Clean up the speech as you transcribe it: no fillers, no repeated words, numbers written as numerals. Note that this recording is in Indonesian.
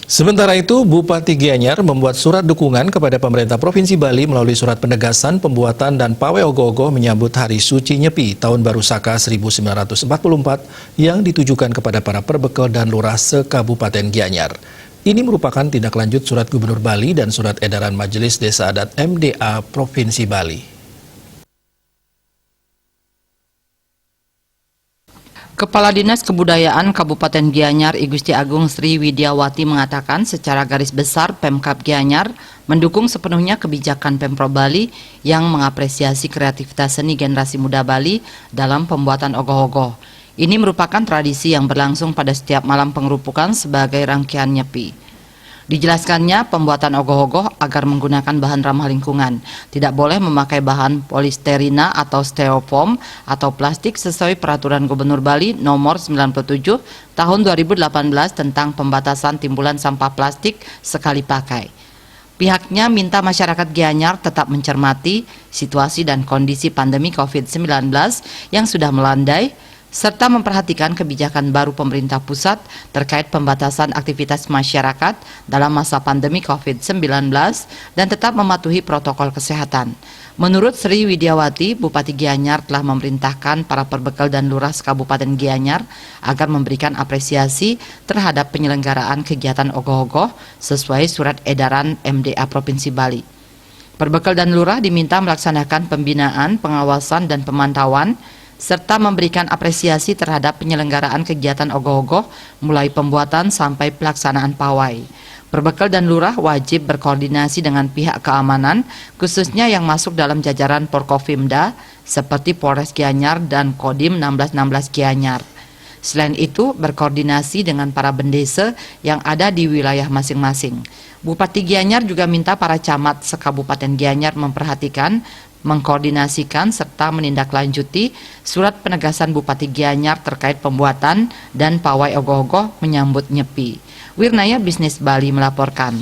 Sementara itu, Bupati Gianyar membuat surat dukungan kepada pemerintah Provinsi Bali melalui surat penegasan pembuatan dan pawai ogoh-ogoh menyambut Hari Suci Nyepi Tahun Baru Saka 1944 yang ditujukan kepada para perbekal dan lurah se-Kabupaten Gianyar. Ini merupakan tindak lanjut surat Gubernur Bali dan surat edaran Majelis Desa Adat MDA Provinsi Bali. Kepala Dinas Kebudayaan Kabupaten Gianyar I Gusti Agung Sri Widiawati mengatakan secara garis besar Pemkab Gianyar mendukung sepenuhnya kebijakan Pemprov Bali yang mengapresiasi kreativitas seni generasi muda Bali dalam pembuatan ogoh-ogoh. Ini merupakan tradisi yang berlangsung pada setiap malam pengerupukan sebagai rangkaian nyepi. Dijelaskannya pembuatan ogoh-ogoh agar menggunakan bahan ramah lingkungan, tidak boleh memakai bahan polisterina atau styrofoam atau plastik sesuai peraturan Gubernur Bali nomor 97 tahun 2018 tentang pembatasan timbulan sampah plastik sekali pakai. Pihaknya minta masyarakat Gianyar tetap mencermati situasi dan kondisi pandemi COVID-19 yang sudah melandai, serta memperhatikan kebijakan baru pemerintah pusat terkait pembatasan aktivitas masyarakat dalam masa pandemi COVID-19 dan tetap mematuhi protokol kesehatan. Menurut Sri Widiawati, Bupati Gianyar telah memerintahkan para perbekal dan lurah Kabupaten Gianyar agar memberikan apresiasi terhadap penyelenggaraan kegiatan ogoh-ogoh sesuai surat edaran MDA Provinsi Bali. Perbekal dan lurah diminta melaksanakan pembinaan, pengawasan, dan pemantauan serta memberikan apresiasi terhadap penyelenggaraan kegiatan ogoh-ogoh mulai pembuatan sampai pelaksanaan pawai. Perbekal dan lurah wajib berkoordinasi dengan pihak keamanan, khususnya yang masuk dalam jajaran Porkofimda seperti Polres Gianyar dan Kodim 1616 Gianyar. Selain itu, berkoordinasi dengan para bendesa yang ada di wilayah masing-masing. Bupati Gianyar juga minta para camat se-Kabupaten Gianyar memperhatikan, mengkoordinasikan serta menindaklanjuti surat penegasan Bupati Gianyar terkait pembuatan dan pawai ogoh-ogoh menyambut Nyepi. Wirnaya Bisnis Bali melaporkan.